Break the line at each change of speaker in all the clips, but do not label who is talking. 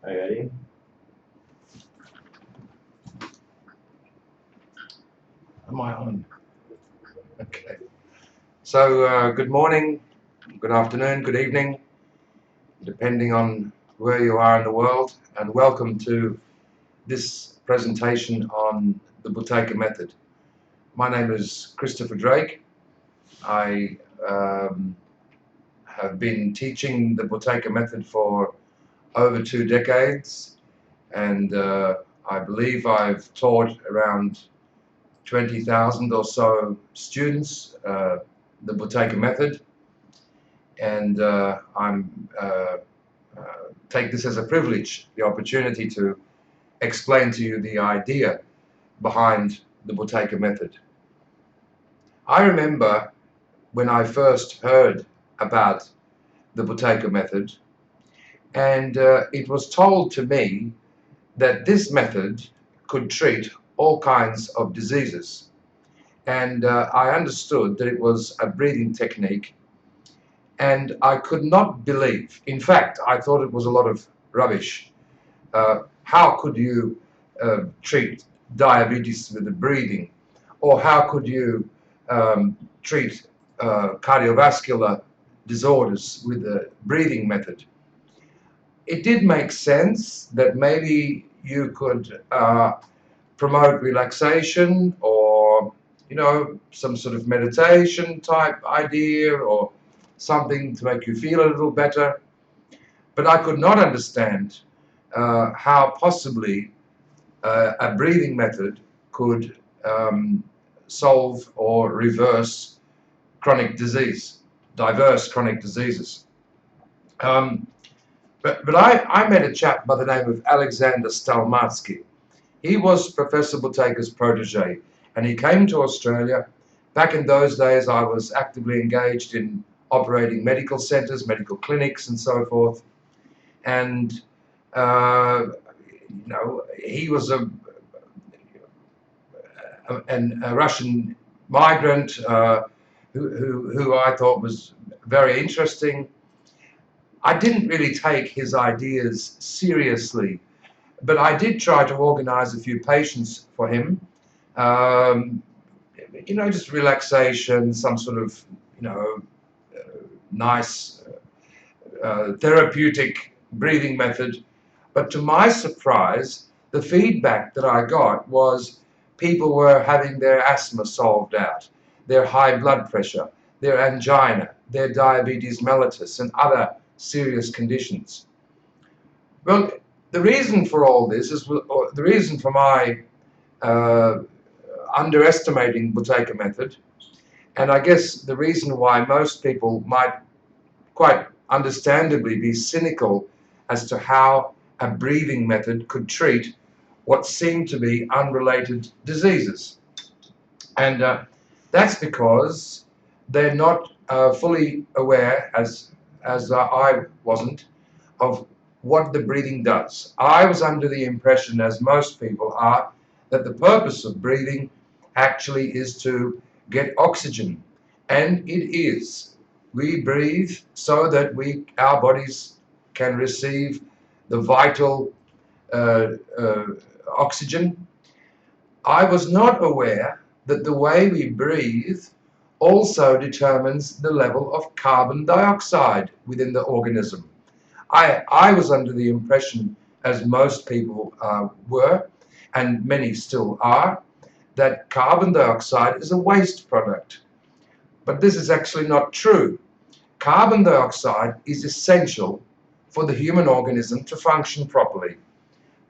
Okay. Am I on? Okay. So, good morning, good afternoon, good evening, depending on where you are in the world, and welcome to this presentation on the Buteyko method. My name is Christopher Drake. I have been teaching the Buteyko method for over 2 decades, and I believe I've taught around 20,000 or so students the Buteyko method, and I'm take this as a privilege, the opportunity to explain to you the idea behind the Buteyko method. I remember when I first heard about the Buteyko method, and it was told to me that this method could treat all kinds of diseases. And I understood that it was a breathing technique, and I could not believe, in fact, I thought it was a lot of rubbish. How could you treat diabetes with the breathing? Or how could you treat cardiovascular disorders with the breathing method? It did make sense that maybe you could promote relaxation, or some sort of meditation type idea, or something to make you feel a little better. But I could not understand how possibly a breathing method could solve or reverse chronic disease, diverse chronic diseases. But I met a chap by the name of Alexander Stalmatsky. He was Professor Buteyko's protege, and he came to Australia. Back in those days, I was actively engaged in operating medical centers, medical clinics, and so forth. And he was a Russian migrant who I thought was very interesting. I didn't really take his ideas seriously, but I did try to organize a few patients for him. Just relaxation, some sort of, nice therapeutic breathing method. But to my surprise, the feedback that I got was people were having their asthma solved out, their high blood pressure, their angina, their diabetes mellitus, and other serious conditions. Well, the reason for all this is, or the reason for my underestimating Buteyko method, and I guess the reason why most people might quite understandably be cynical as to how a breathing method could treat what seemed to be unrelated diseases. And that's because they're not fully aware, as I wasn't, of what the breathing does. I was under the impression, as most people are, that the purpose of breathing actually is to get oxygen, and it is. We breathe so that our bodies can receive the vital oxygen. I was not aware that the way we breathe also determines the level of carbon dioxide within the organism. I was under the impression, as most people were, and many still are, that carbon dioxide is a waste product. But this is actually not true. Carbon dioxide is essential for the human organism to function properly.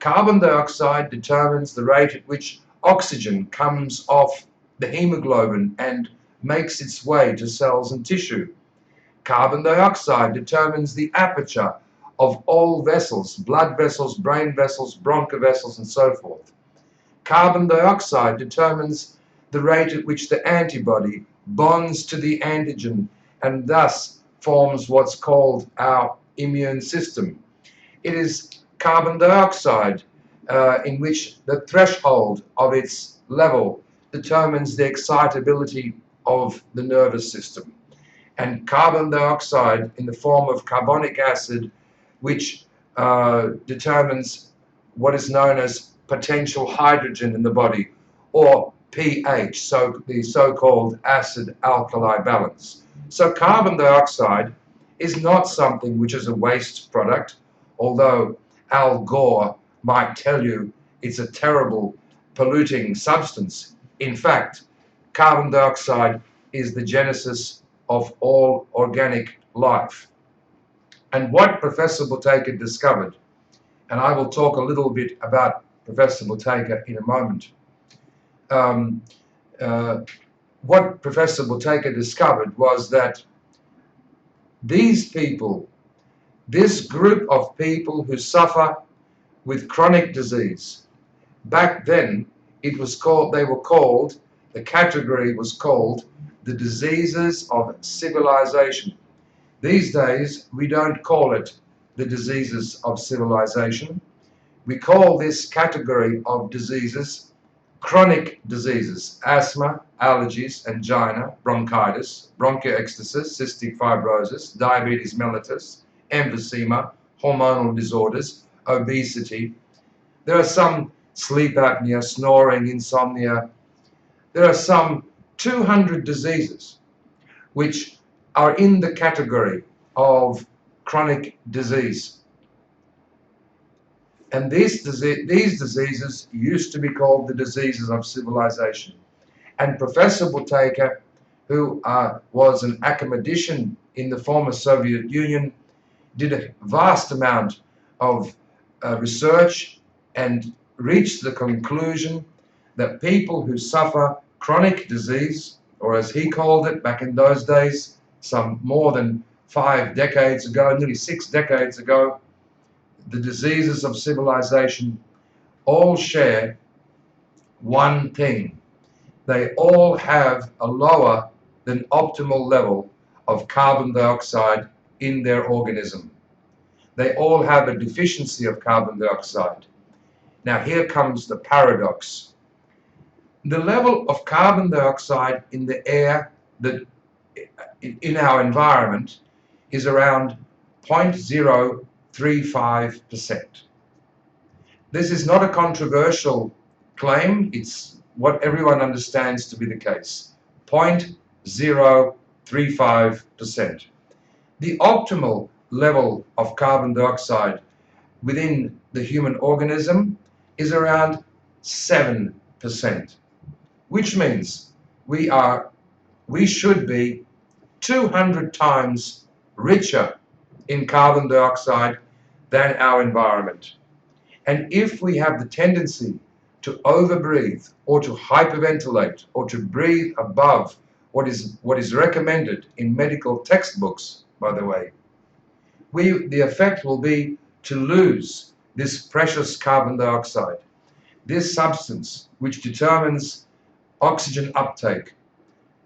Carbon dioxide determines the rate at which oxygen comes off the hemoglobin and makes its way to cells and tissue. Carbon dioxide determines the aperture of all vessels, blood vessels, brain vessels, bronchivessels, and so forth. Carbon dioxide determines the rate at which the antibody bonds to the antigen and thus forms what's called our immune system. It is carbon dioxide in which the threshold of its level determines the excitability of the nervous system. And carbon dioxide in the form of carbonic acid, which determines what is known as potential hydrogen in the body, or pH, so the so-called acid-alkali balance. So carbon dioxide is not something which is a waste product, although Al Gore might tell you it's a terrible polluting substance. In fact, carbon dioxide is the genesis of all organic life. And what Professor Buteyko discovered, and I will talk a little bit about Professor Buteyko in a moment, what Professor Buteyko discovered was that these people, this group of people who suffer with chronic disease, back then it was called, the category was called the diseases of civilization. These days we don't call it the diseases of civilization. We call this category of diseases chronic diseases: asthma, allergies, angina, bronchitis, bronchiectasis, cystic fibrosis, diabetes mellitus, emphysema, hormonal disorders, obesity. There are some sleep apnea, snoring, insomnia. There are some 200 diseases which are in the category of chronic disease. And these diseases used to be called the diseases of civilization. And Professor Buteyko, who was an academician in the former Soviet Union, did a vast amount of research and reached the conclusion that people who suffer chronic disease, or as he called it back in those days, some more than 5 decades ago, nearly 6 decades ago, the diseases of civilization all share one thing. They all have a lower than optimal level of carbon dioxide in their organism. They all have a deficiency of carbon dioxide. Now here comes the paradox. The level of carbon dioxide in the air, that in our environment, is around 0.035%. This is not a controversial claim. It's what everyone understands to be the case. 0.035%. The optimal level of carbon dioxide within the human organism is around 7%, which means we should be 200 times richer in carbon dioxide than our environment. And if we have the tendency to overbreathe or to hyperventilate or to breathe above what is recommended in medical textbooks, by the way, the effect will be to lose this precious carbon dioxide, this substance which determines oxygen uptake,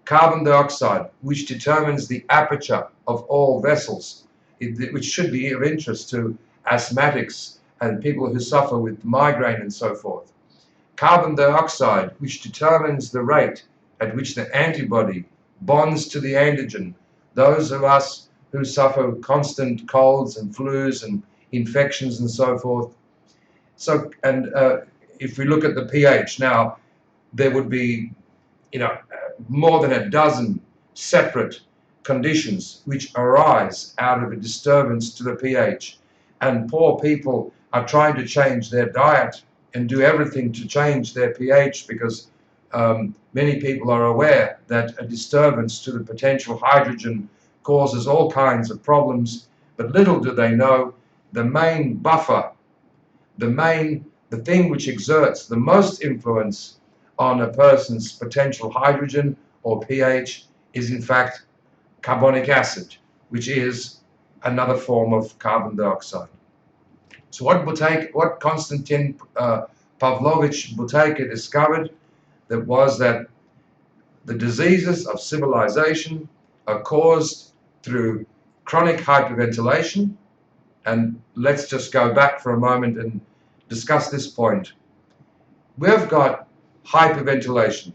carbon dioxide which determines the aperture of all vessels, which should be of interest to asthmatics and people who suffer with migraine and so forth. Carbon dioxide, which determines the rate at which the antibody bonds to the antigen. Those of us who suffer constant colds and flus and infections and so forth. So, and if we look at the pH now, there would be, more than a dozen separate conditions which arise out of a disturbance to the pH. And poor people are trying to change their diet and do everything to change their pH because many people are aware that a disturbance to the potential hydrogen causes all kinds of problems, but little do they know the main buffer, the thing which exerts the most influence on a person's potential hydrogen or pH is in fact carbonic acid, which is another form of carbon dioxide. So what Konstantin Pavlovich Buteyko discovered was that the diseases of civilization are caused through chronic hyperventilation. And let's just go back for a moment and discuss this point. We've got hyperventilation.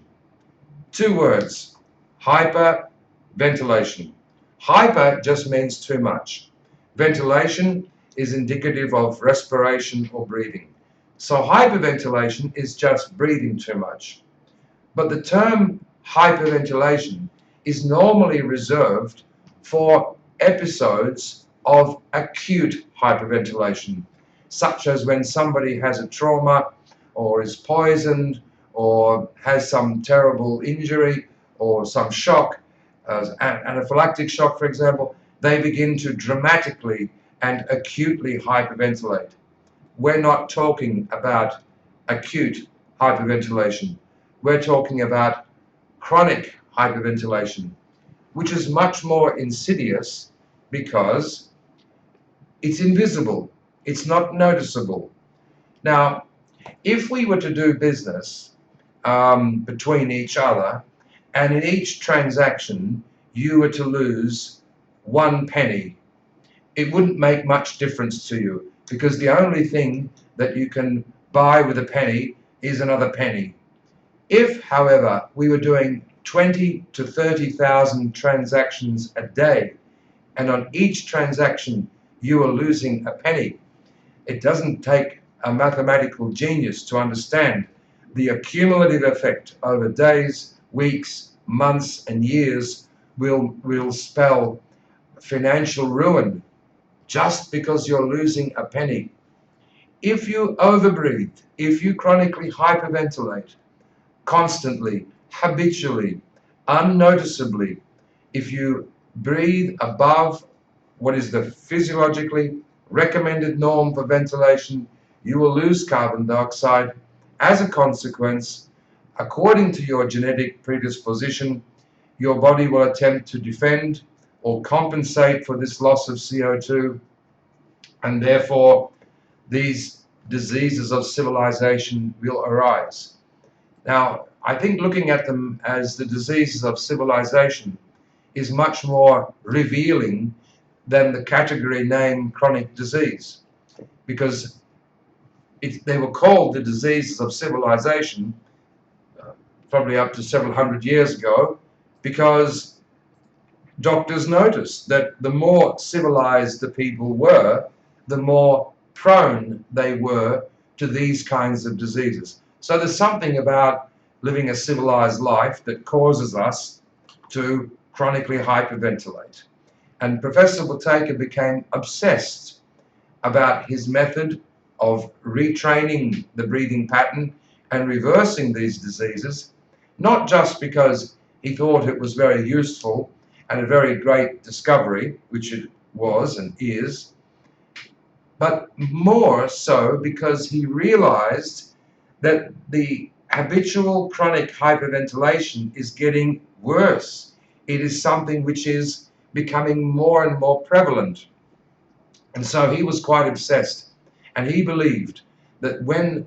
2 words, hyperventilation. Hyper just means too much. Ventilation is indicative of respiration or breathing. So hyperventilation is just breathing too much. But the term hyperventilation is normally reserved for episodes of acute hyperventilation, such as when somebody has a trauma or is poisoned or has some terrible injury or some shock, anaphylactic shock, for example. They begin to dramatically and acutely hyperventilate. We're not talking about acute hyperventilation. We're talking about chronic hyperventilation, which is much more insidious because it's invisible. It's not noticeable. Now, if we were to do business between each other, and in each transaction you were to lose 1 penny, it wouldn't make much difference to you, because the only thing that you can buy with a penny is another penny. If, however, we were doing 20 to 30,000 transactions a day, and on each transaction you are losing a penny, it doesn't take a mathematical genius to understand the accumulative effect over days, weeks, months, and years will spell financial ruin just because you're losing a penny. If you overbreathe, if you chronically hyperventilate, constantly, habitually, unnoticeably, if you breathe above what is the physiologically recommended norm for ventilation, you will lose carbon dioxide. As a consequence, according to your genetic predisposition, your body will attempt to defend or compensate for this loss of CO2, and therefore these diseases of civilization will arise. Now, I think looking at them as the diseases of civilization is much more revealing than the category name chronic disease, because they were called the diseases of civilization probably up to several hundred years ago, because doctors noticed that the more civilized the people were, the more prone they were to these kinds of diseases. So there's something about living a civilized life that causes us to chronically hyperventilate. And Professor Buteyko became obsessed about his method of retraining the breathing pattern and reversing these diseases, not just because he thought it was very useful and a very great discovery, which it was and is, but more so because he realized that the habitual chronic hyperventilation is getting worse. It is something which is becoming more and more prevalent. And so he was quite obsessed, and he believed that when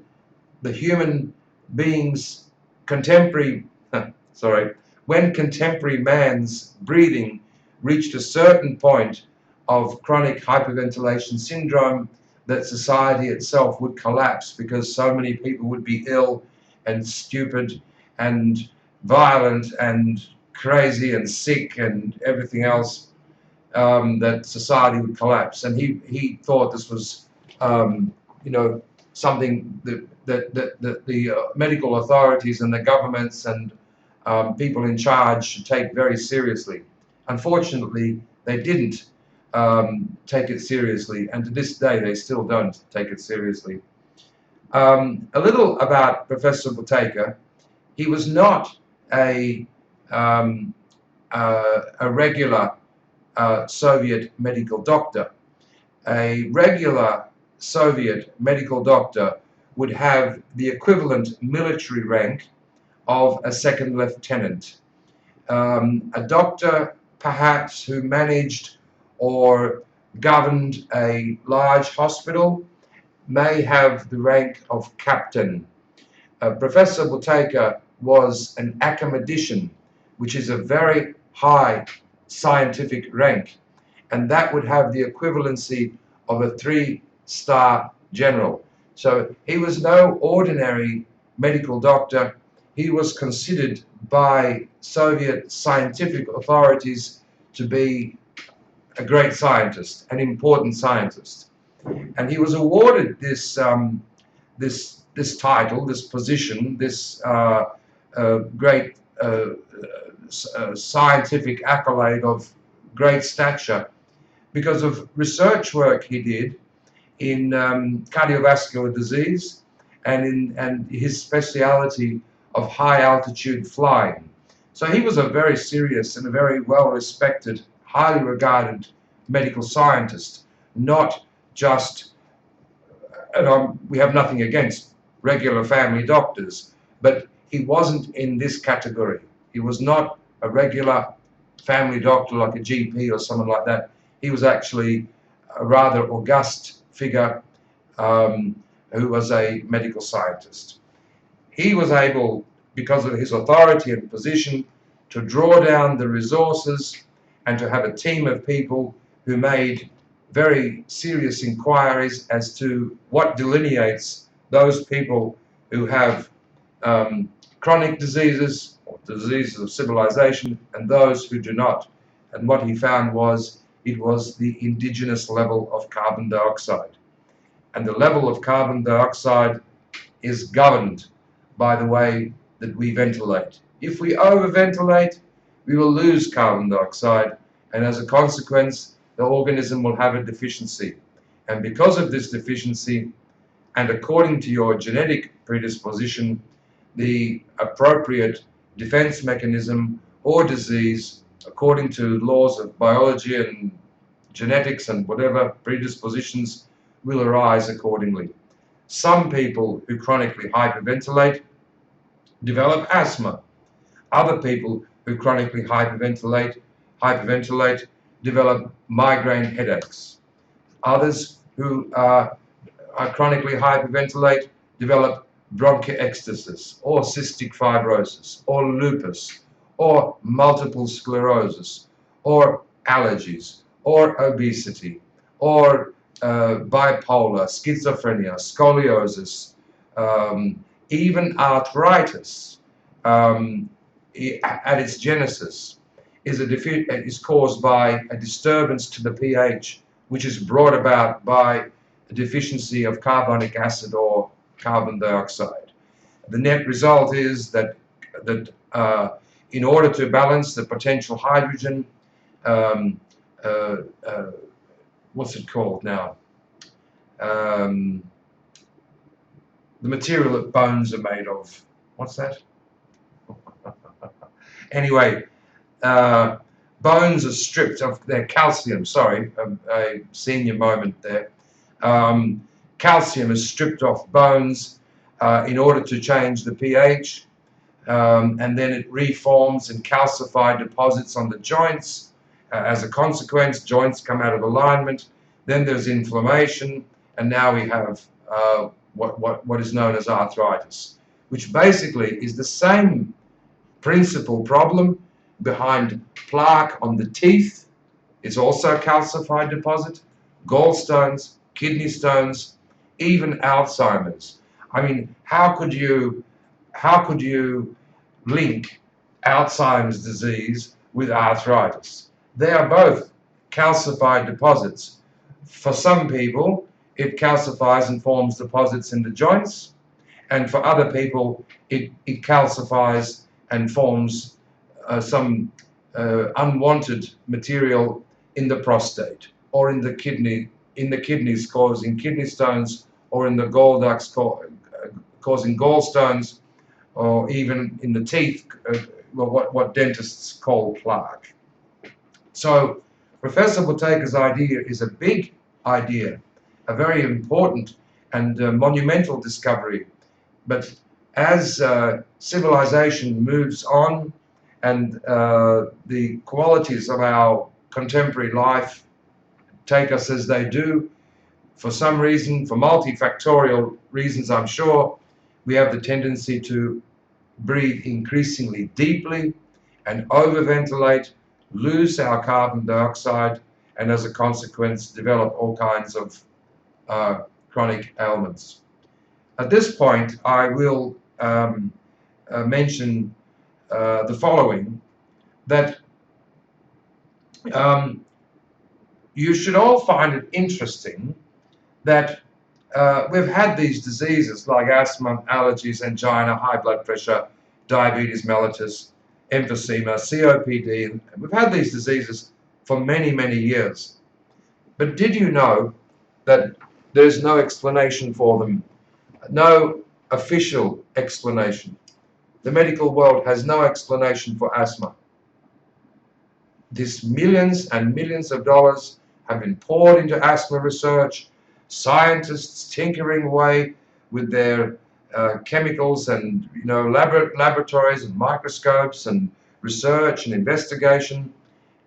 the human being's when contemporary man's breathing reached a certain point of chronic hyperventilation syndrome, that society itself would collapse, because so many people would be ill and stupid and violent and crazy and sick and everything else, that society would collapse. And he thought this was something that the medical authorities and the governments and people in charge should take very seriously. Unfortunately, they didn't take it seriously, and to this day they still don't take it seriously. A little about Professor Buteyko. He was not a regular Soviet medical doctor. A regular Soviet medical doctor would have the equivalent military rank of a second lieutenant. A doctor, perhaps, who managed or governed a large hospital may have the rank of captain. Professor Buteyko was an academician, which is a very high scientific rank, and that would have the equivalency of a 3-star general. So he was no ordinary medical doctor. He was considered by Soviet scientific authorities to be a great scientist, an important scientist. And he was awarded this this title, this position, this great scientific accolade of great stature because of research work he did in cardiovascular disease and his speciality of high altitude flying. So he was a very serious and a very well respected, highly regarded medical scientist, not just, and we have nothing against regular family doctors, but he wasn't in this category. He was not a regular family doctor like a GP or someone like that. He was actually a rather august figure who was a medical scientist. He was able, because of his authority and position, to draw down the resources and to have a team of people who made very serious inquiries as to what delineates those people who have chronic diseases or diseases of civilization and those who do not. And what he found was it was the indigenous level of carbon dioxide. And the level of carbon dioxide is governed by the way that we ventilate. If we overventilate, we will lose carbon dioxide, and as a consequence, the organism will have a deficiency. And because of this deficiency, and according to your genetic predisposition, the appropriate defense mechanism or disease, according to laws of biology and genetics and whatever predispositions, will arise accordingly. Some people who chronically hyperventilate develop asthma. Other people who chronically hyperventilate develop migraine headaches. Others who chronically hyperventilate develop bronchiectasis or cystic fibrosis or lupus or multiple sclerosis or allergies or obesity or bipolar, schizophrenia, scoliosis, even arthritis at its genesis is caused by a disturbance to the pH, which is brought about by a deficiency of carbonic acid or carbon dioxide. The net result is that in order to balance the potential hydrogen, what's it called now? The material that bones are made of. What's that? Anyway, bones are stripped of their calcium. Sorry, a senior moment there. Calcium is stripped off bones in order to change the pH, and then it reforms in calcified deposits on the joints. As a consequence, joints come out of alignment. Then there's inflammation, and now we have what is known as arthritis, which basically is the same principal problem behind plaque on the teeth. It's also a calcified deposit, gallstones, kidney stones, even Alzheimer's. I mean, how could you link Alzheimer's disease with arthritis? They are both calcified deposits. For some people, it calcifies and forms deposits in the joints, and for other people, it calcifies and forms some unwanted material in the prostate or in the kidneys causing kidney stones, or in the gall ducts causing gallstones, or even in the teeth, what dentists call plaque. So Professor Buteyko's idea is a big idea, a very important and monumental discovery. But as civilization moves on and the qualities of our contemporary life take us as they do, for some reason, for multifactorial reasons I'm sure, we have the tendency to breathe increasingly deeply and overventilate, lose our carbon dioxide, and as a consequence develop all kinds of chronic ailments. At this point, I will mention the following, that you should all find it interesting that we've had these diseases like asthma, allergies, angina, high blood pressure, diabetes mellitus, emphysema, COPD. We've had these diseases for many, many years. But did you know that there's no explanation for them? No official explanation. The medical world has no explanation for asthma. This millions and millions of dollars have been poured into asthma research, scientists tinkering away with their chemicals and laboratories and microscopes and research and investigation,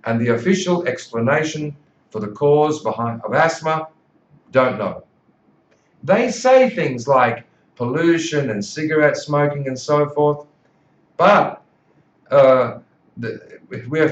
and the official explanation for the cause of asthma, don't know. They say things like pollution and cigarette smoking and so forth, but we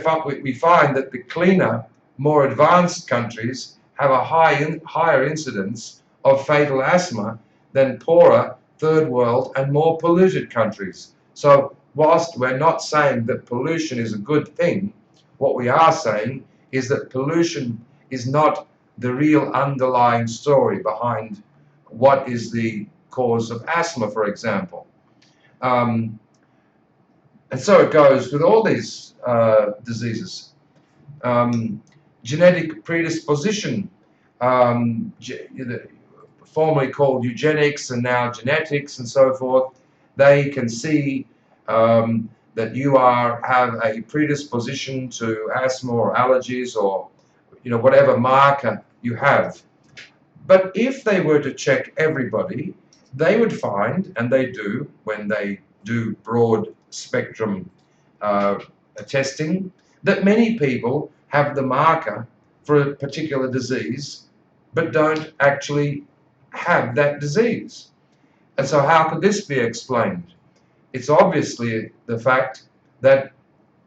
find that the cleaner, more advanced countries have a higher incidence of fatal asthma than poorer third world and more polluted countries. So whilst we're not saying that pollution is a good thing, what we are saying is that pollution is not the real underlying story behind what is the cause of asthma, for example. And so it goes with all these diseases. Genetic predisposition, formerly called eugenics and now genetics and so forth, they can see that you have a predisposition to asthma or allergies or whatever marker you have. But if they were to check everybody, they would find, and they do when they do broad spectrum testing, that many people have the marker for a particular disease but don't actually have that disease. And so how could this be explained? It's obviously the fact that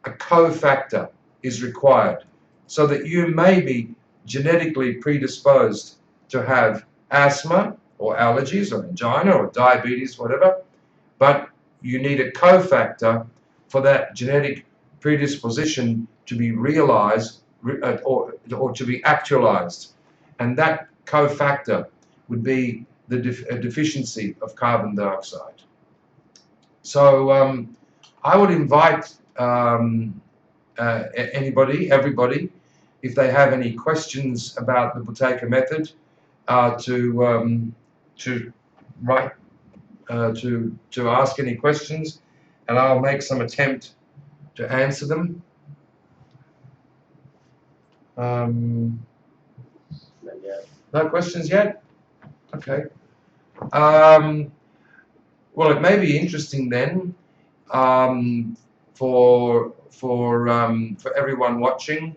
a cofactor is required so that you may be genetically predisposed to have asthma or allergies or angina or diabetes, whatever, but you need a cofactor for that genetic predisposition to be realized or to be actualized. And that cofactor would be a deficiency of carbon dioxide. So I would invite everybody, if they have any questions about the Buteyko method, to ask any questions, and I'll make some attempt to answer them. No questions yet? Okay. Well, it may be interesting then for everyone watching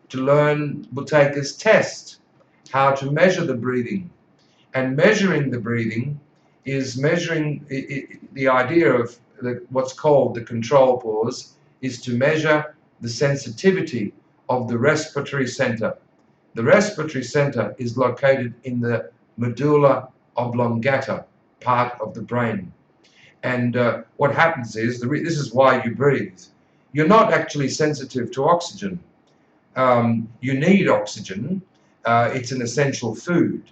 to learn Buteyko's test, how to measure the breathing. And measuring the breathing is measuring the idea of what's called the control pause is to measure the sensitivity of the respiratory center. The respiratory center is located in the medulla oblongata part of the brain. And what happens is, this is why you breathe. You're not actually sensitive to oxygen. You need oxygen. It's an essential food.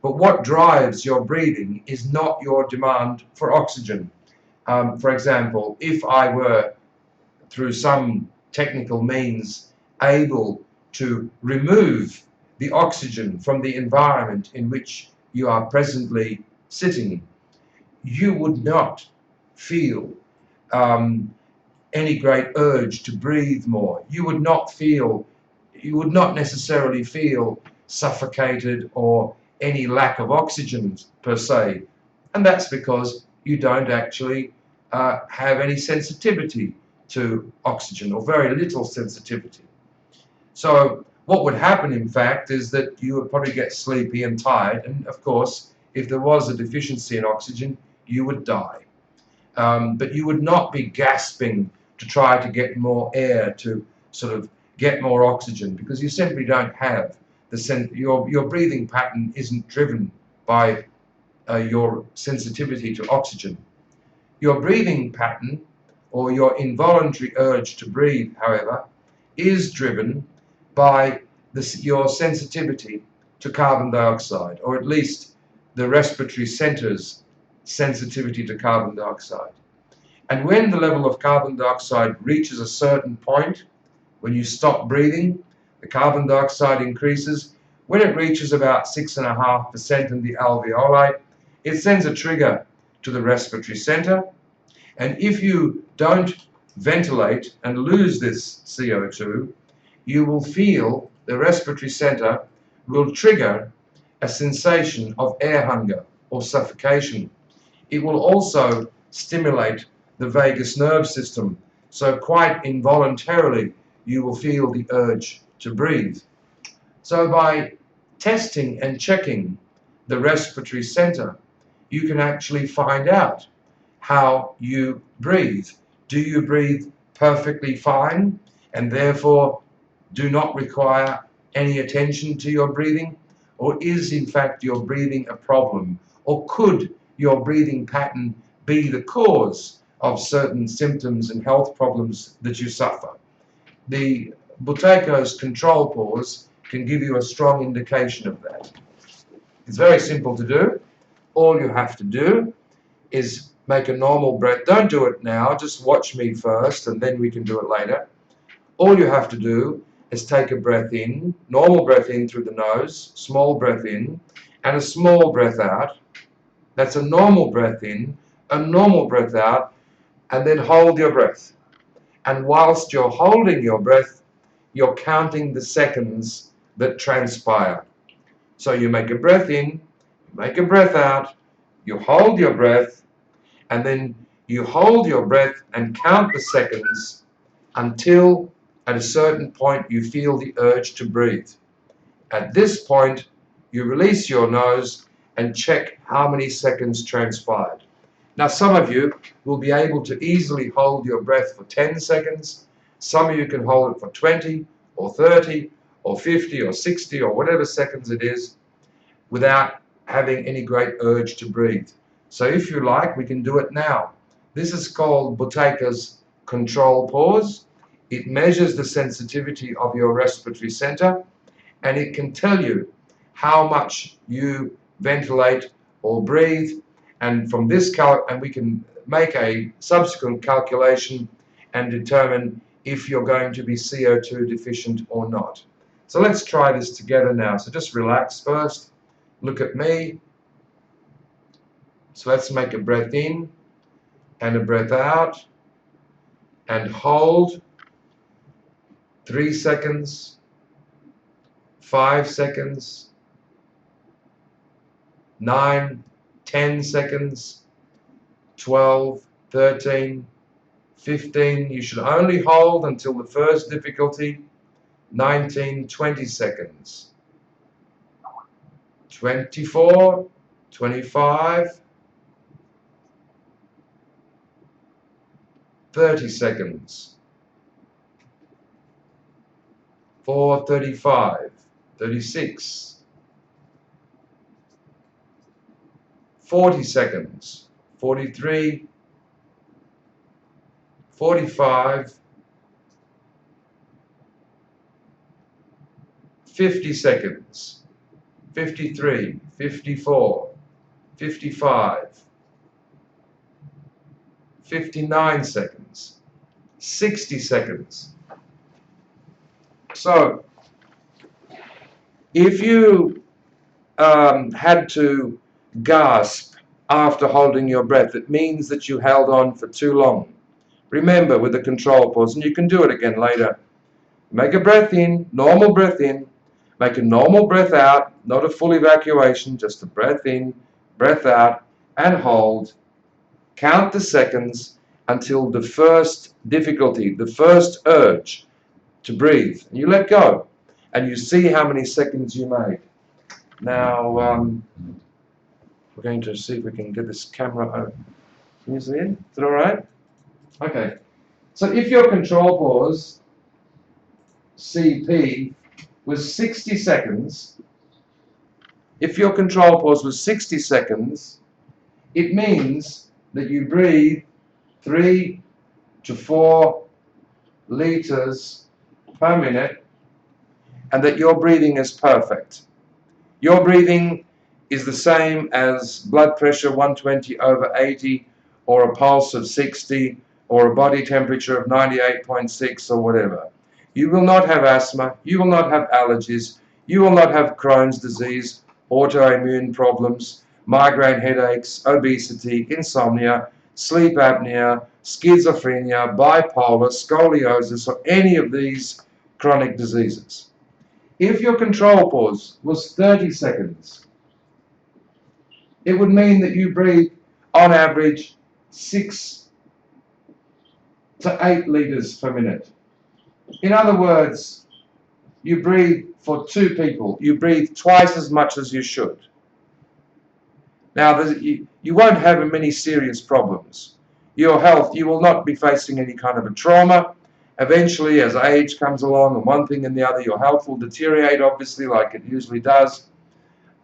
But what drives your breathing is not your demand for oxygen. For example, if I were, through some technical means, able to remove the oxygen from the environment in which you are presently sitting, you would not feel any great urge to breathe more. You would not necessarily feel suffocated or any lack of oxygen per se. And that's because you don't actually have any sensitivity to oxygen, or very little sensitivity. So what would happen, in fact, is that you would probably get sleepy and tired, and of course, if there was a deficiency in oxygen, you would die. But you would not be gasping to try to get more air, to sort of get more oxygen, because you simply don't have your breathing pattern isn't driven by your sensitivity to oxygen. Your breathing pattern, or your involuntary urge to breathe, however, is driven by your sensitivity to carbon dioxide, or at least the respiratory center's sensitivity to carbon dioxide. And when the level of carbon dioxide reaches a certain point, when you stop breathing, the carbon dioxide increases. When it reaches about 6.5% in the alveoli, it sends a trigger to the respiratory center. And if you don't ventilate and lose this CO2, you will feel the respiratory center will trigger a sensation of air hunger or suffocation. It will also stimulate the vagus nerve system, so quite involuntarily you will feel the urge to breathe. So by testing and checking the respiratory center, you can actually find out how you breathe. Do you breathe perfectly fine and therefore do not require any attention to your breathing? Or is in fact your breathing a problem? Or could your breathing pattern be the cause of certain symptoms and health problems that you suffer? The Buteyko's control pause can give you a strong indication of that. It's very simple to do. All you have to do is make a normal breath. Don't do it now, just watch me first and then we can do it later. All you have to do is take a breath in, normal breath in through the nose, small breath in, and a small breath out. That's a normal breath in, a normal breath out, and then hold your breath. And whilst you're holding your breath, you're counting the seconds that transpire. So you make a breath in, you make a breath out, you hold your breath, and then you hold your breath and count the seconds until at a certain point you feel the urge to breathe. At this point, you release your nose and check how many seconds transpired. Now, some of you will be able to easily hold your breath for 10 seconds. Some of you can hold it for 20 or 30 or 50 or 60 or whatever seconds it is without having any great urge to breathe. So if you like, we can do it now. This is called Buteyko's control pause. It measures the sensitivity of your respiratory center, and it can tell you how much you ventilate or breathe. And from this and we can make a subsequent calculation and determine if you're going to be CO2 deficient or not. So let's try this together now. So just relax first. Look at me. So let's make a breath in and a breath out and hold 3 seconds, 5 seconds, 9, 10 seconds, 12, 13, 15. You should only hold until the first difficulty. 19, 20 seconds. 24, 25, 30 seconds. 4, 35, 36, 40 seconds, 43, 45, 50 seconds, 53, 54, 55, 59 seconds, 60 seconds. So, if you had to gasp after holding your breath, it means that you held on for too long. Remember with the control pause, and you can do it again later. Make a breath in, normal breath in, make a normal breath out, not a full evacuation, just a breath in, breath out, and hold. Count the seconds until the first difficulty, the first urge to breathe. And you let go, and you see how many seconds you made. Now, we're going to see if we can get this camera over. Can you see it? Is it all right? Okay. So if your control pause, CP, was 60 seconds, if your control pause was 60 seconds, it means that you breathe 3 to 4 liters per minute, and that your breathing is perfect. Your breathing is the same as blood pressure 120/80, or a pulse of 60, or a body temperature of 98.6, or whatever. You will not have asthma, you will not have allergies, you will not have Crohn's disease, autoimmune problems, migraine headaches, obesity, insomnia, sleep apnea, schizophrenia, bipolar, scoliosis, or any of these chronic diseases. If your control pause was 30 seconds, it would mean that you breathe on average 6 to 8 liters per minute. In other words, you breathe for 2 people. You breathe twice as much as you should. Now, you won't have many serious problems. Your health, you will not be facing any kind of a trauma. Eventually, as age comes along and one thing and the other, your health will deteriorate, obviously, like it usually does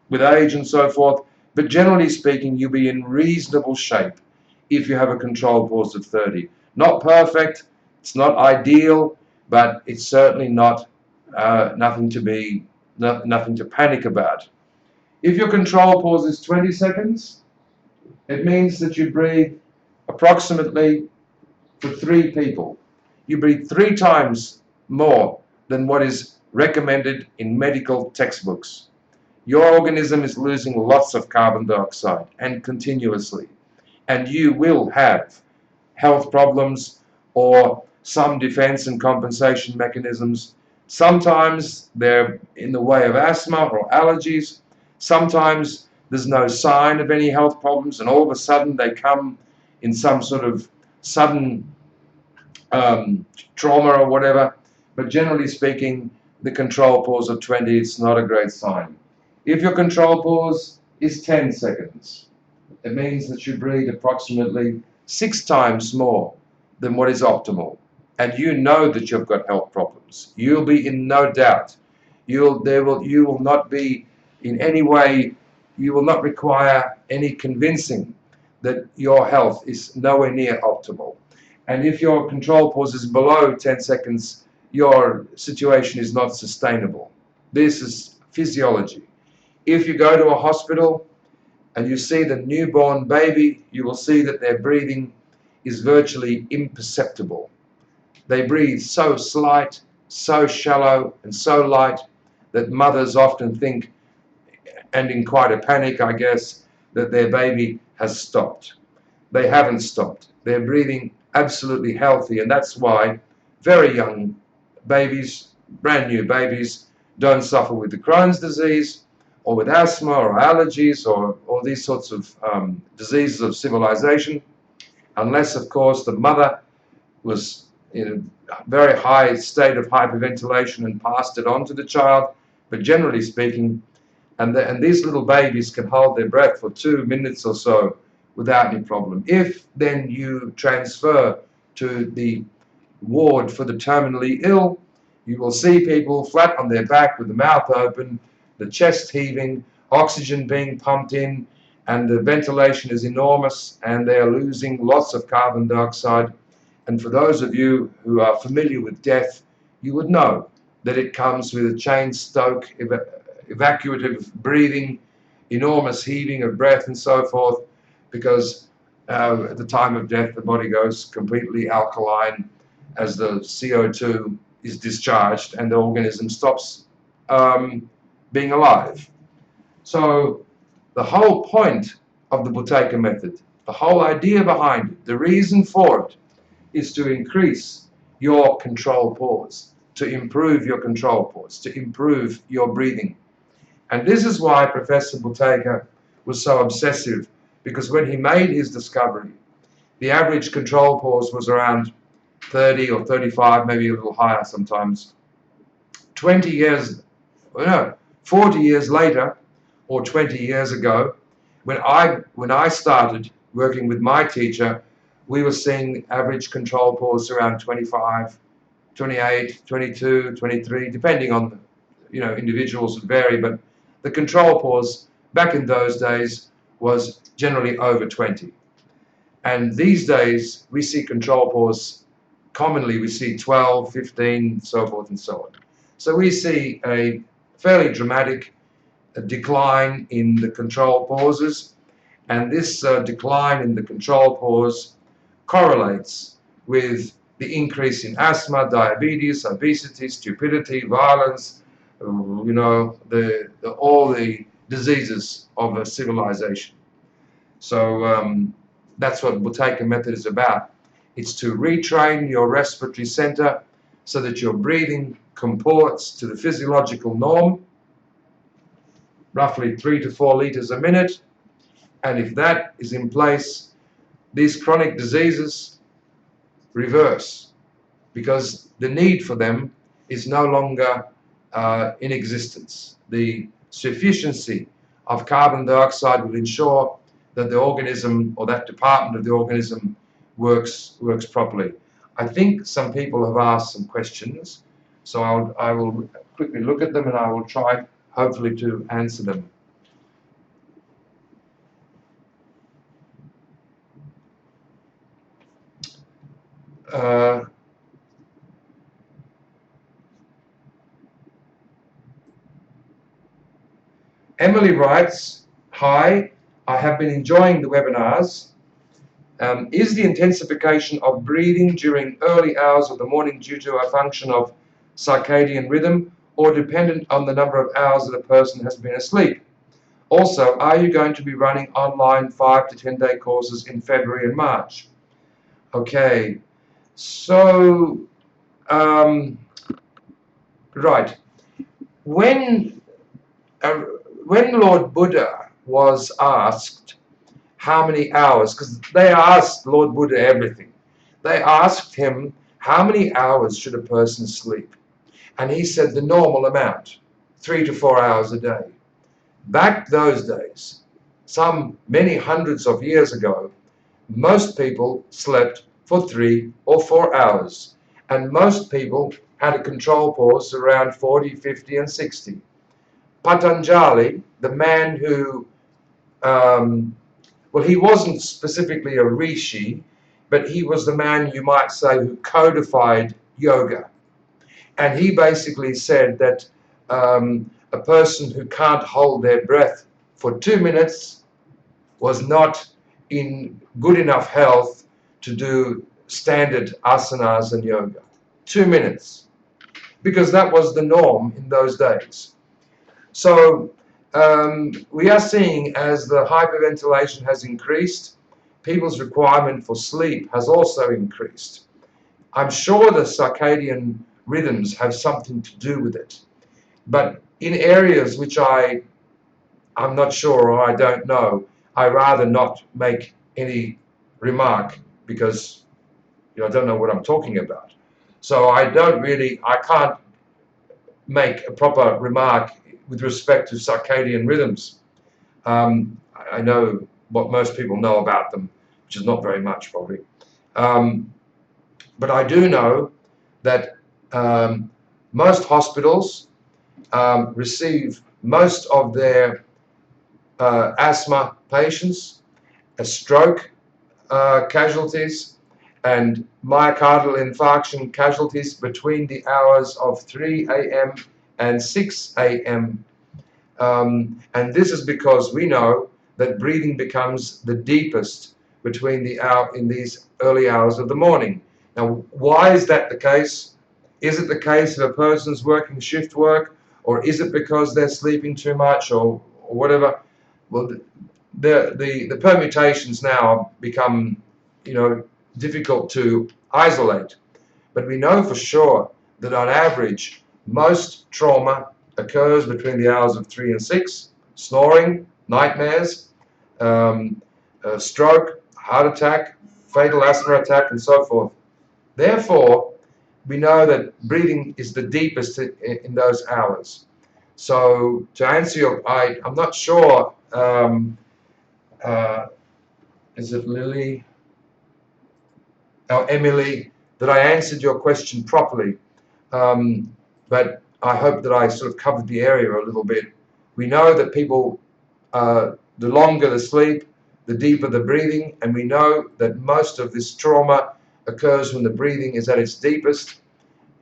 with age and so forth. But generally speaking, you'll be in reasonable shape if you have a control pause of 30. Not perfect, it's not ideal, but it's certainly not nothing to panic about. If your control pause is 20 seconds, it means that you breathe approximately for 3 people. You breathe 3 times more than what is recommended in medical textbooks. Your organism is losing lots of carbon dioxide, and continuously. And you will have health problems or some defense and compensation mechanisms. Sometimes they're in the way of asthma or allergies. Sometimes there's no sign of any health problems, and all of a sudden they come in some sort of sudden trauma or whatever. But generally speaking, the control pause of 20, it's not a great sign. If your control pause is 10 seconds, it means that you breathe approximately 6 times more than what is optimal. And you know that you've got health problems. You'll be in no doubt. You will not be in any way, you will not require any convincing that your health is nowhere near optimal. And if your control pause is below 10 seconds, your situation is not sustainable. This is physiology. If you go to a hospital and you see the newborn baby, you will see that their breathing is virtually imperceptible. They breathe so slight, so shallow, and so light that mothers often think, and in quite a panic, I guess, that their baby has stopped. They haven't stopped. They're breathing absolutely healthy, and that's why very young babies, brand new babies, don't suffer with the Crohn's disease or with asthma or allergies or these sorts of diseases of civilization, unless, of course, the mother was in a very high state of hyperventilation and passed it on to the child. But generally speaking, and these little babies can hold their breath for 2 minutes or so without any problem. If then you transfer to the ward for the terminally ill, you will see people flat on their back with the mouth open, the chest heaving, oxygen being pumped in, and the ventilation is enormous, and they are losing lots of carbon dioxide. And for those of you who are familiar with death, you would know that it comes with a Cheyne-Stokes evacuative breathing, enormous heaving of breath and so forth, because at the time of death the body goes completely alkaline as the CO2 is discharged and the organism stops being alive. So the whole point of the Buteyko method, the whole idea behind it, the reason for it, is to increase your control pause, to improve your control pause, to improve your breathing. And this is why Professor Buteyko was so obsessive, because when he made his discovery, the average control pause was around 30 or 35, maybe a little higher sometimes. 40 years later, or 20 years ago, when I started working with my teacher, we were seeing average control pause around 25, 28, 22, 23, depending on, individuals would vary, but the control pause back in those days was generally over 20. And these days, we see control pause, commonly we see 12, 15, so forth and so on. So we see a fairly dramatic a decline in the control pauses, and this decline in the control pause correlates with the increase in asthma, diabetes, obesity, stupidity, violence, you know, all the diseases of a civilization. So that's what Buteyko method is about. It's to retrain your respiratory center so that your breathing comports to the physiological norm, roughly 3 to 4 liters a minute. And if that is in place, these chronic diseases reverse, because the need for them is no longer in existence. The sufficiency of carbon dioxide will ensure that the organism, or that department of the organism, works properly. I think some people have asked some questions, so I will quickly look at them and I will try hopefully to answer them. Emily writes, "Hi, I have been enjoying the webinars. Is the intensification of breathing during early hours of the morning due to a function of circadian rhythm or dependent on the number of hours that a person has been asleep? Also, are you going to be running online 5 to 10 day courses in February and March?" Okay, so, right. When Lord Buddha was asked how many hours, because they asked Lord Buddha everything. They asked him, how many hours should a person sleep? And he said the normal amount, 3 to 4 hours a day. Back those days, many hundreds of years ago, most people slept for 3 or 4 hours. And most people had a control pause around 40, 50, and 60. Patanjali, the man who, well, he wasn't specifically a rishi, but he was the man, you might say, who codified yoga. And he basically said that a person who can't hold their breath for 2 minutes was not in good enough health to do standard asanas and yoga. 2 minutes. Because that was the norm in those days. So we are seeing, as the hyperventilation has increased, people's requirement for sleep has also increased. I'm sure the circadian rhythms have something to do with it. But in areas which I'm not sure or I don't know, I rather not make any remark, because I don't know what I'm talking about. So I can't make a proper remark with respect to circadian rhythms. I know what most people know about them, which is not very much probably. But I do know that most hospitals receive most of their asthma patients, stroke casualties, and myocardial infarction casualties between the hours of 3 a.m. and 6 a.m. And this is because we know that breathing becomes the deepest in these early hours of the morning. Now, why is that the case? Is it the case if a person's working shift work, or is it because they're sleeping too much, or whatever? Well, the permutations now become, difficult to isolate. But we know for sure that on average, most trauma occurs between the hours of 3 and 6. Snoring, nightmares, stroke, heart attack, fatal asthma attack, and so forth. Therefore, we know that breathing is the deepest in those hours. So to answer I'm not sure, is it Lily? Emily, that I answered your question properly, but I hope that I sort of covered the area a little bit. We know that people, the longer the sleep, the deeper the breathing, and we know that most of this trauma occurs when the breathing is at its deepest.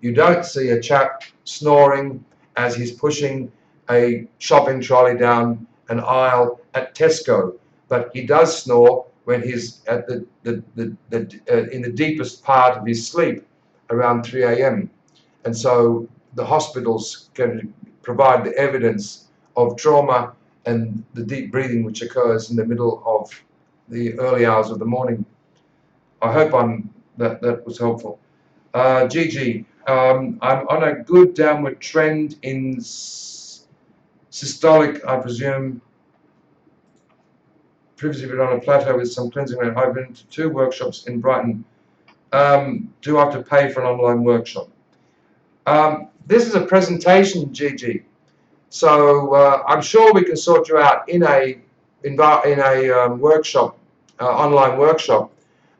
You don't see a chap snoring as he's pushing a shopping trolley down an aisle at Tesco, but he does snore when he's at in the deepest part of his sleep around 3 a.m. And so the hospitals can provide the evidence of trauma and the deep breathing which occurs in the middle of the early hours of the morning. I hope that was helpful. Gigi, I'm on a good downward trend in systolic, I presume, previously been on a plateau with some cleansing. I've been to 2 workshops in Brighton. Do I have to pay for an online workshop? This is a presentation, Gigi. So I'm sure we can sort you out in a workshop, online workshop,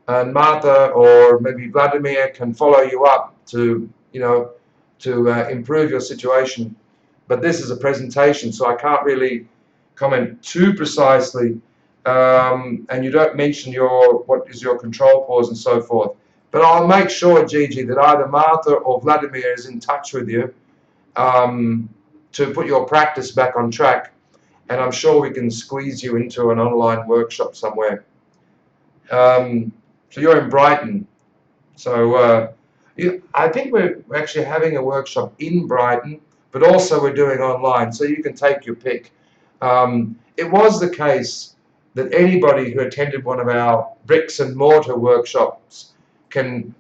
and Martha or maybe Vladimir can follow you up to improve your situation. But this is a presentation, so I can't really comment too precisely. And you don't mention what is your control pause and so forth. But I'll make sure, Gigi, that either Martha or Vladimir is in touch with you to put your practice back on track. And I'm sure we can squeeze you into an online workshop somewhere. So you're in Brighton. So I think we're actually having a workshop in Brighton, but also we're doing online, so you can take your pick. It was the case that anybody who attended one of our bricks and mortar workshops can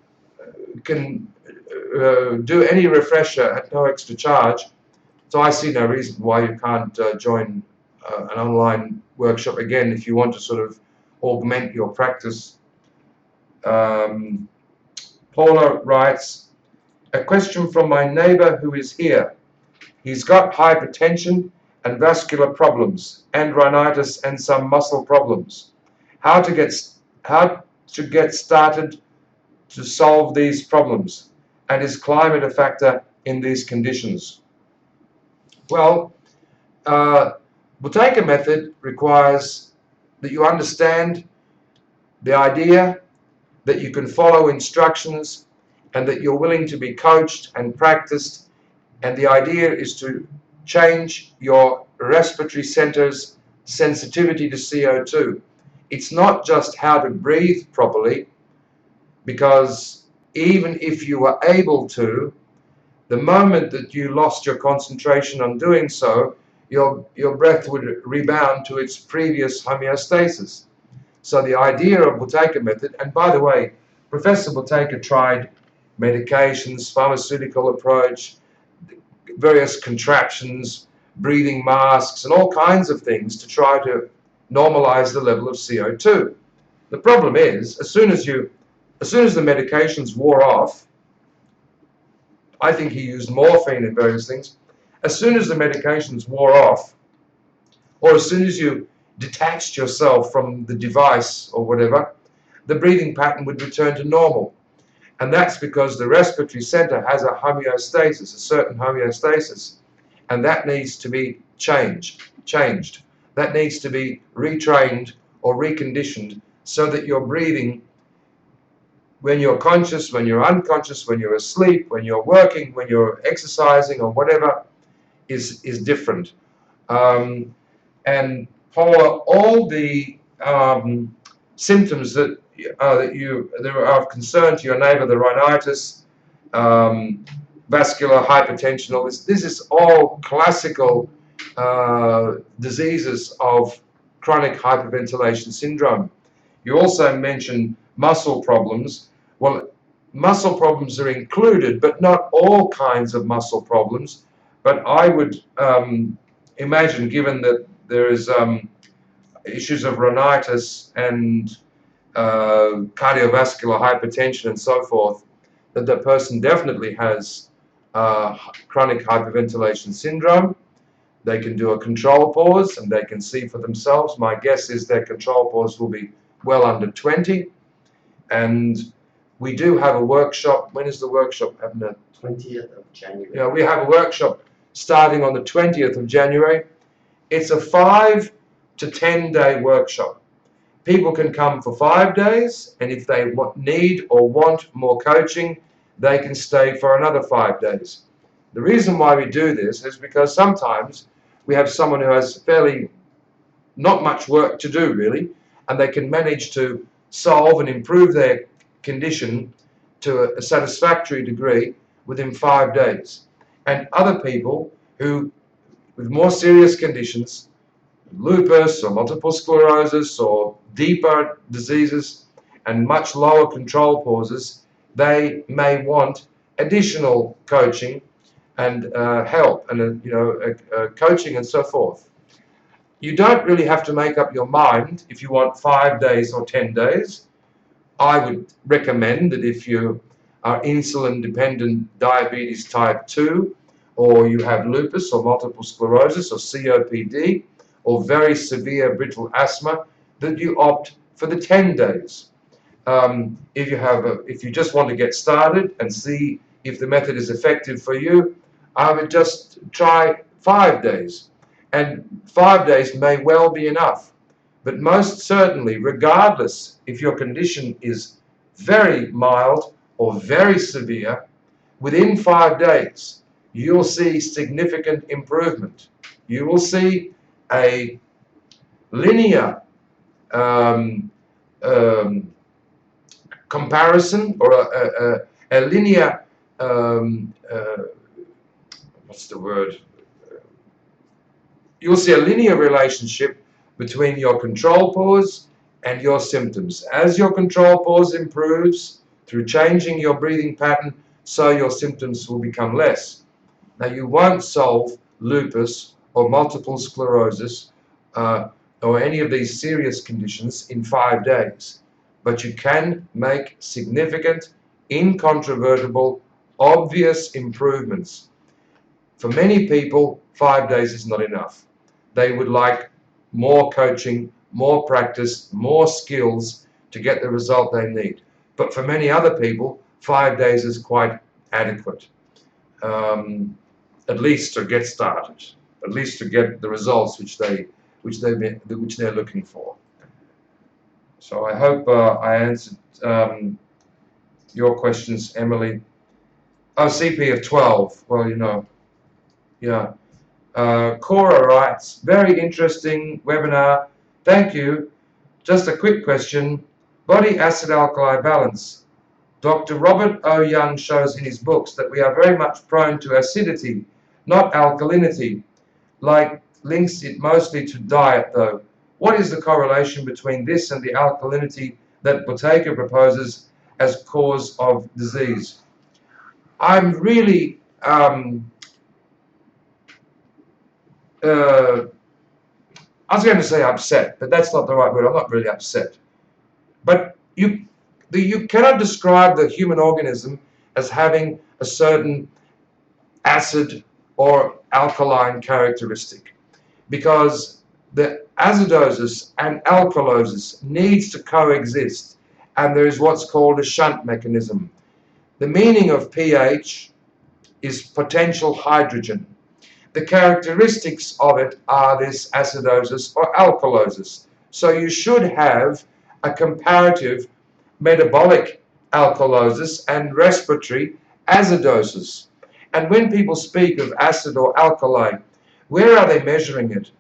do any refresher at no extra charge. So I see no reason why you can't join an online workshop again if you want to sort of augment your practice. Paula writes, a question from my neighbor who is here. He's got hypertension and vascular problems and rhinitis and some muscle problems. How to get started to solve these problems, and is climate a factor in these conditions? Well, Buteyko method requires that you understand the idea, that you can follow instructions, and that you're willing to be coached and practiced. And the idea is to change your respiratory center's sensitivity to CO2. It's not just how to breathe properly, because even if you were able to, the moment that you lost your concentration on doing so, your breath would rebound to its previous homeostasis. So the idea of Buteyko method, and by the way, Professor Buteyko tried medications, pharmaceutical approach, various contraptions, breathing masks, and all kinds of things to try to normalize the level of CO2. The problem is, as soon as the medications wore off, I think he used morphine and various things. As soon as the medications wore off, or as soon as you detached yourself from the device or whatever, the breathing pattern would return to normal. And that's because the respiratory center has a homeostasis, a certain homeostasis, and that needs to be changed. That needs to be retrained or reconditioned so that your breathing, when you're conscious, when you're unconscious, when you're asleep, when you're working, when you're exercising or whatever, is different. And Paula, all the symptoms that are of concern to your neighbor, the rhinitis, vascular hypertension, all this is all classical diseases of chronic hyperventilation syndrome. You also mentioned muscle problems. Well, muscle problems are included, but not all kinds of muscle problems. But I would imagine, given that there is issues of rhinitis and cardiovascular hypertension and so forth, that the person definitely has chronic hyperventilation syndrome. They can do a control pause and they can see for themselves. My guess is their control pause will be well under 20. And we do have a workshop. When is the workshop, Abner?
20th of January.
Yeah, we have a workshop starting on the 20th of January. It's a 5 to 10 day workshop. People can come for 5 days, and if they need or want more coaching, they can stay for another 5 days. The reason why we do this is because sometimes we have someone who has fairly not much work to do really, and they can manage to solve and improve their condition to a satisfactory degree within 5 days. And other people who, with more serious conditions, lupus or multiple sclerosis or deeper diseases and much lower control pauses, they may want additional coaching and help and coaching and so forth. You don't really have to make up your mind if you want 5 days or 10 days. I would recommend that if you are insulin dependent diabetes type 2, or you have lupus or multiple sclerosis or COPD or very severe brittle asthma, that you opt for the 10 days. If you just want to get started and see if the method is effective for you, I would just try 5 days. And 5 days may well be enough. But most certainly, regardless if your condition is very mild or very severe, within 5 days, you'll see significant improvement. You will see a linear comparison, or a linear, what's the word? You'll see a linear relationship between your control pause and your symptoms. As your control pause improves through changing your breathing pattern, so your symptoms will become less. Now, you won't solve lupus or multiple sclerosis or any of these serious conditions in 5 days, but you can make significant, incontrovertible, obvious improvements. For many people, 5 days is not enough. They would like more coaching, more practice, more skills to get the result they need. But for many other people, 5 days is quite adequate, at least to get started, at least to get the results which they're looking for. So I hope I answered your questions, Emily. Oh, CP of 12. Well, yeah. Cora writes, very interesting webinar. Thank you. Just a quick question. Body acid-alkali balance. Dr. Robert O. Young shows in his books that we are very much prone to acidity, not alkalinity. Links it mostly to diet, though. What is the correlation between this and the alkalinity that Buteyko proposes as cause of disease? I'm really I was going to say upset, but that's not the right word. I'm not really upset. But you cannot describe the human organism as having a certain acid or alkaline characteristic, because the acidosis and alkalosis needs to coexist, and there is what's called a shunt mechanism. The meaning of pH is potential hydrogen. The characteristics of it are this acidosis or alkalosis. So you should have a comparative metabolic alkalosis and respiratory acidosis. And when people speak of acid or alkali, where are they measuring it?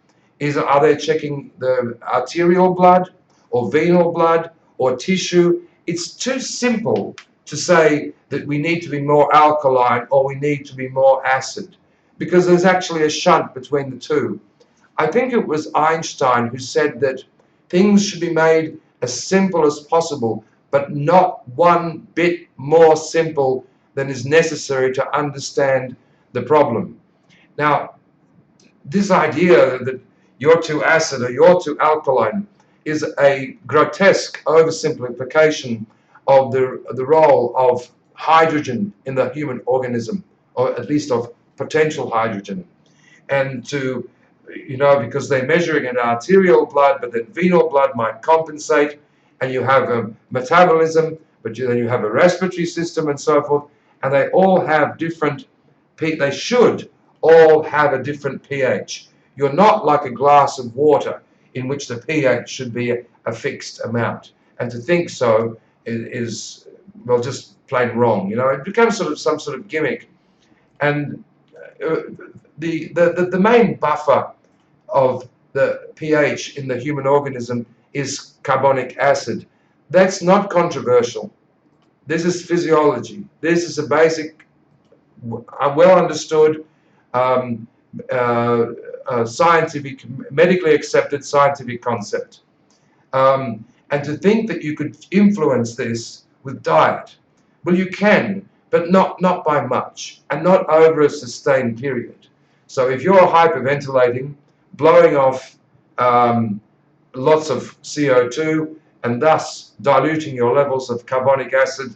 Are they checking the arterial blood or venal blood or tissue? It's too simple to say that we need to be more alkaline or we need to be more acid, because there's actually a shunt between the two. I think it was Einstein who said that things should be made as simple as possible, but not one bit more simple than is necessary to understand the problem. Now, this idea that you're too acid or you're too alkaline is a grotesque oversimplification of the role of hydrogen in the human organism, or at least of potential hydrogen. And because they're measuring in arterial blood, but then venal blood might compensate, and you have a metabolism, but then you have a respiratory system and so forth, and they all have different, they should all have a different pH. You're not like a glass of water in which the pH should be a fixed amount. And to think so is well, just plain wrong. It becomes some sort of gimmick. And the main buffer of the pH in the human organism is carbonic acid. That's not controversial. This is physiology. This is a basic, well understood, scientific, medically accepted scientific concept. And to think that you could influence this with diet, well, you can, but not by much, and not over a sustained period. So if you're hyperventilating, blowing off lots of CO2, and thus diluting your levels of carbonic acid,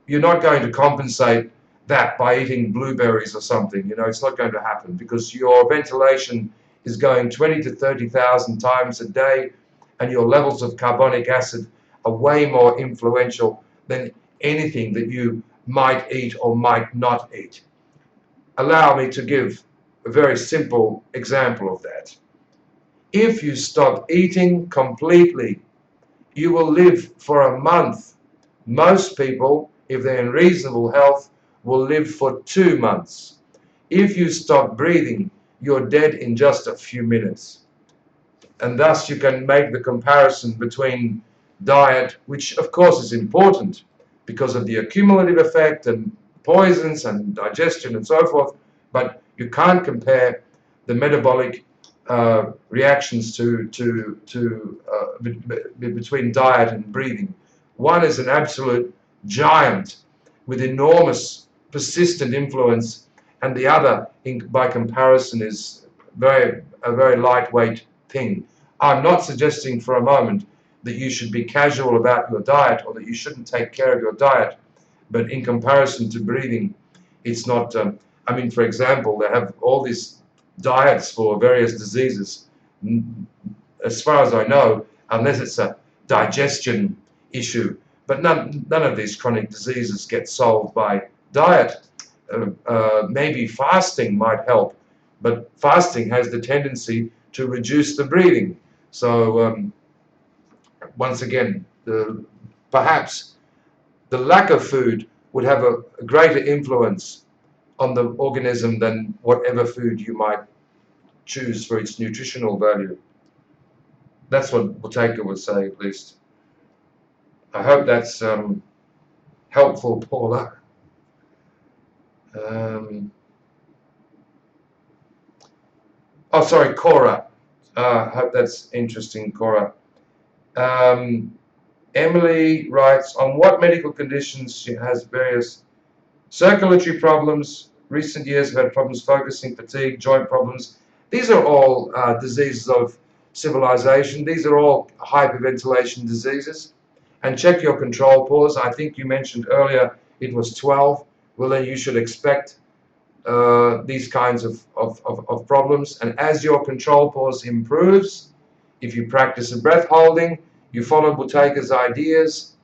you're not going to compensate that by eating blueberries or something. You know, it's not going to happen, because your ventilation is going 20 to 30,000 times a day, and your levels of carbonic acid are way more influential than anything that you might eat or might not eat. Allow me to give a very simple example of that. If you stop eating completely, you will live for a month. Most people, if they're in reasonable health, will live for 2 months. If you stop breathing, you're dead in just a few minutes. And thus you can make the comparison between diet, which of course is important because of the accumulative effect and poisons and digestion and so forth, but you can't compare the metabolic reactions between diet and breathing. One is an absolute giant with enormous persistent influence, and the other, by comparison, is a very lightweight thing. I'm not suggesting for a moment that you should be casual about your diet or that you shouldn't take care of your diet, but in comparison to breathing, it's not. I mean, for example, they have all these diets for various diseases. As far as I know, unless it's a digestion issue, but none of these chronic diseases get solved by diet. Maybe fasting might help, but fasting has the tendency to reduce the breathing. So once again, perhaps the lack of food would have a greater influence on the organism than whatever food you might choose for its nutritional value. That's what Buteyko would say, at least. I hope that's helpful, Paula. Oh, sorry, Cora. I hope that's interesting, Cora. Emily writes, on what medical conditions she has various circulatory problems. Recent years have had problems focusing, fatigue, joint problems. These are all diseases of civilization. These are all hyperventilation diseases. And check your control pause. I think you mentioned earlier it was 12. Well, then you should expect these kinds of problems. And as your control pause improves, if you practice a breath holding, you follow Buteyko's ideas,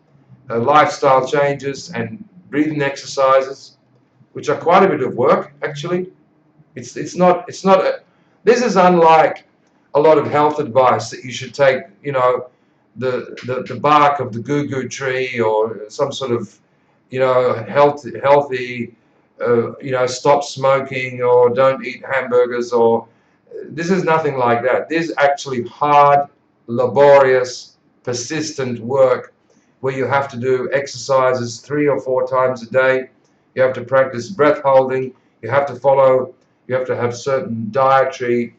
lifestyle changes, and breathing exercises, which are quite a bit of work, actually. It's not this is unlike a lot of health advice that you should take, you know, the bark of the goo tree, or some sort of, you know, healthy you know, stop smoking or don't eat hamburgers, or this is nothing like that. This is actually hard, laborious, persistent work where you have to do exercises 3 or 4 times a day. You have to practice breath holding. You have to have certain dietary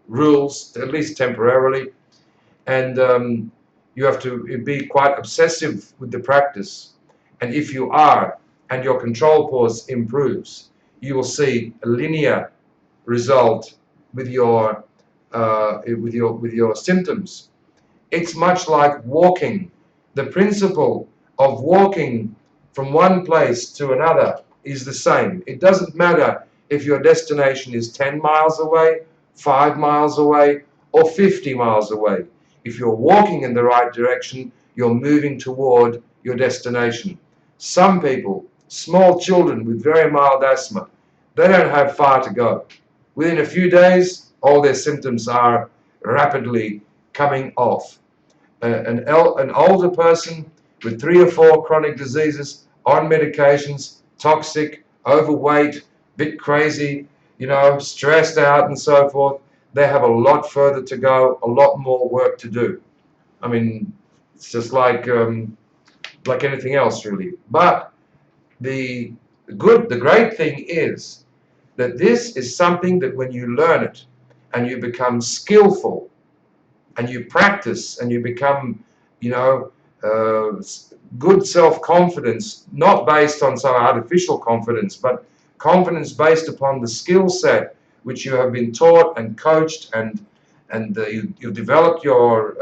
rules, at least temporarily, and you have to be quite obsessive with the practice. And if you are, and your control pause improves, you will see a linear result with your symptoms. It's much like walking. The principle of walking from one place to another is the same. It doesn't matter if your destination is 10 miles away, 5 miles away, or 50 miles away. If you're walking in the right direction, you're moving toward your destination. Some people, small children with very mild asthma, they don't have far to go. Within a few days, all their symptoms are rapidly coming off. An older person with 3 or 4 chronic diseases, on medications, toxic, overweight, bit crazy, you know, stressed out and so forth, they have a lot further to go, a lot more work to do. I mean, it's just like anything else, really. But the great thing is that this is something that when you learn it and you become skillful and you practice and you become, you know, good self-confidence, not based on some artificial confidence, but confidence based upon the skill set which you have been taught and coached, and you've developed your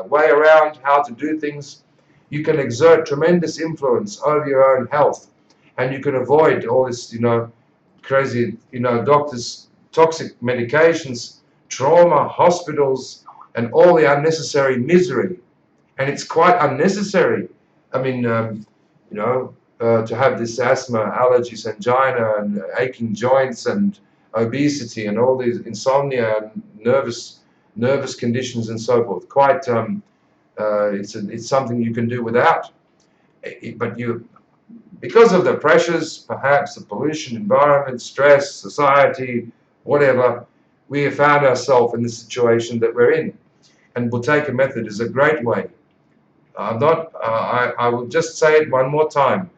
way around how to do things. You can exert tremendous influence over your own health, and you can avoid all this, you know, crazy, you know, doctors, toxic medications, trauma, hospitals, and all the unnecessary misery. And it's quite unnecessary. I mean, you know, to have this asthma, allergies, angina, and aching joints, and obesity, and all these insomnia, and nervous conditions, and so forth. Quite, it's something you can do without. But because of the pressures, perhaps the pollution, environment, stress, society, whatever, we have found ourselves in the situation that we're in. And Buteyko method is a great way. I will just say it one more time.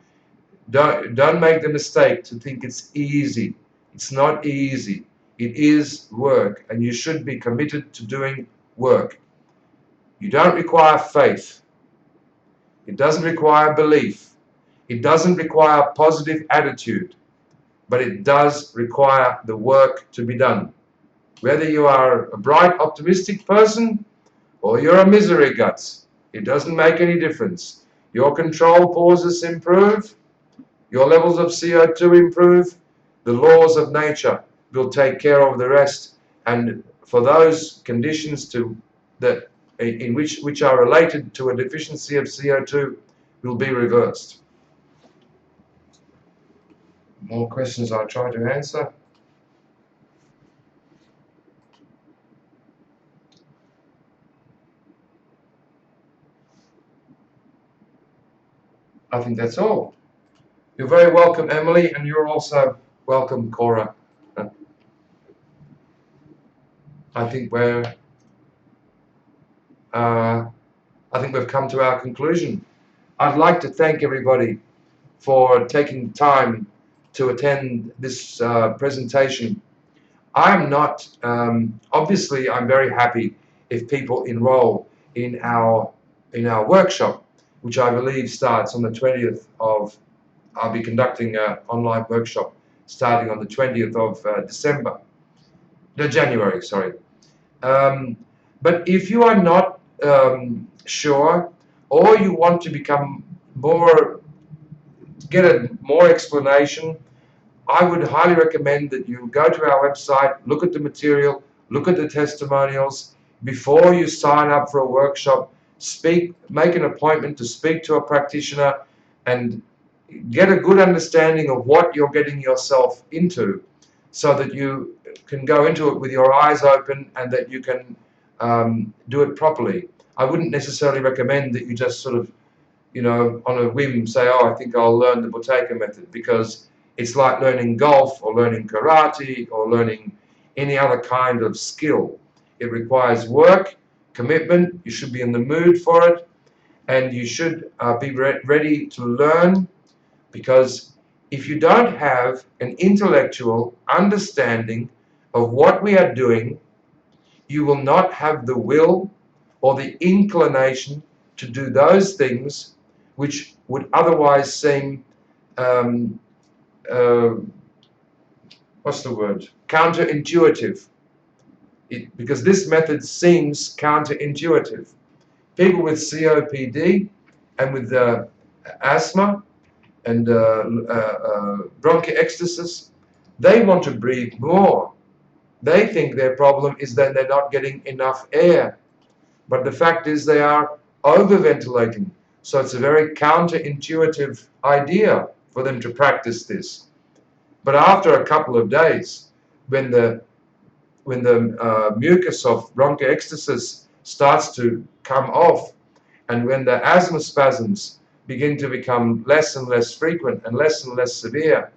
Don't make the mistake to think it's easy. It's not easy. It is work, and you should be committed to doing work. You don't require faith. It doesn't require belief. It doesn't require a positive attitude, but it does require the work to be done. Whether you are a bright, optimistic person or you're a misery guts, it doesn't make any difference. Your control pauses improve, your levels of CO2 improve, the laws of nature will take care of the rest, and for those conditions which are related to a deficiency of CO2 will be reversed. More questions I'll try to answer. I think that's all. You're very welcome, Emily, and you're also welcome, Cora. I think we've come to our conclusion. I'd like to thank everybody for taking time to attend this presentation. I'm not, obviously I'm very happy if people enroll in our workshop, which I believe starts on the 20th of, I'll be conducting an online workshop starting on the 20th of January, sorry. But if you are not sure, or you want to become get a more explanation, I would highly recommend that you go to our website, look at the material, look at the testimonials before you sign up for a workshop. Make an appointment to speak to a practitioner and get a good understanding of what you're getting yourself into, so that you can go into it with your eyes open and that you can do it properly. I wouldn't necessarily recommend that you just sort of, you know, on a whim say, oh, I think I'll learn the Buteyko method, because it's like learning golf or learning karate or learning any other kind of skill. It requires work, commitment. You should be in the mood for it, and you should be ready to learn, because if you don't have an intellectual understanding of what we are doing, you will not have the will or the inclination to do those things which would otherwise seem what's the word? Counterintuitive. Because this method seems counterintuitive. People with COPD and with asthma and bronchiectasis, they want to breathe more. They think their problem is that they're not getting enough air. But the fact is they are overventilating. So it's a very counterintuitive idea for them to practice this. But after a couple of days, when the mucus of bronchiectasis starts to come off, and when the asthma spasms begin to become less and less frequent and less severe,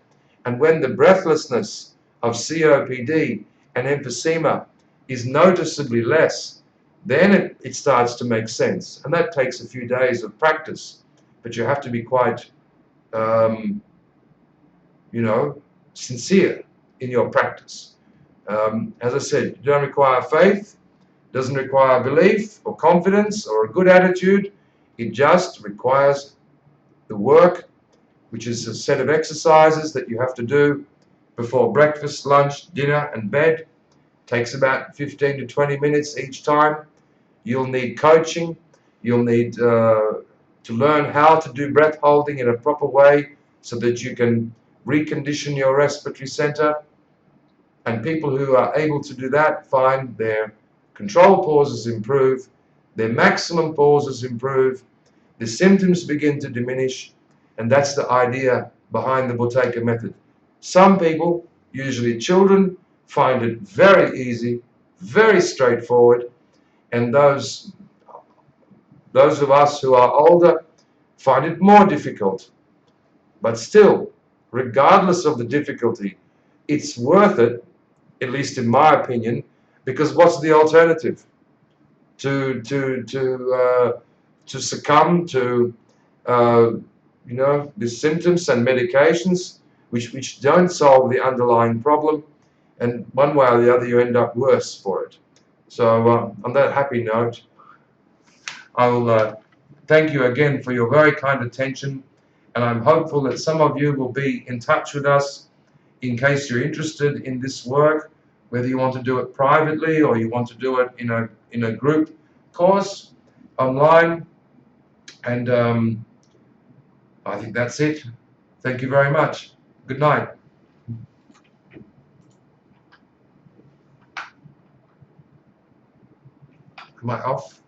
and when the breathlessness of COPD and emphysema is noticeably less, then it starts to make sense. And that takes a few days of practice. But you have to be quite, you know, sincere in your practice. As I said, you don't require faith, doesn't require belief or confidence or a good attitude. It just requires the work, which is a set of exercises that you have to do before breakfast, lunch, dinner, and bed. Takes about 15 to 20 minutes each time. You'll need coaching. You'll need to learn how to do breath holding in a proper way so that you can recondition your respiratory center. And people who are able to do that find their control pauses improve, their maximum pauses improve, the symptoms begin to diminish, and that's the idea behind the Buteyko method. Some people, usually children, find it very easy, very straightforward, and those of us who are older find it more difficult. But still, regardless of the difficulty, it's worth it, at least in my opinion, because what's the alternative? To succumb to you know, the symptoms and medications which don't solve the underlying problem, and one way or the other you end up worse for it. So on that happy note, I'll thank you again for your very kind attention, and I'm hopeful that some of you will be in touch with us in case you're interested in this work, whether you want to do it privately or you want to do it in a group course online. And I think that's it. Thank you very much. Good night. Am I off?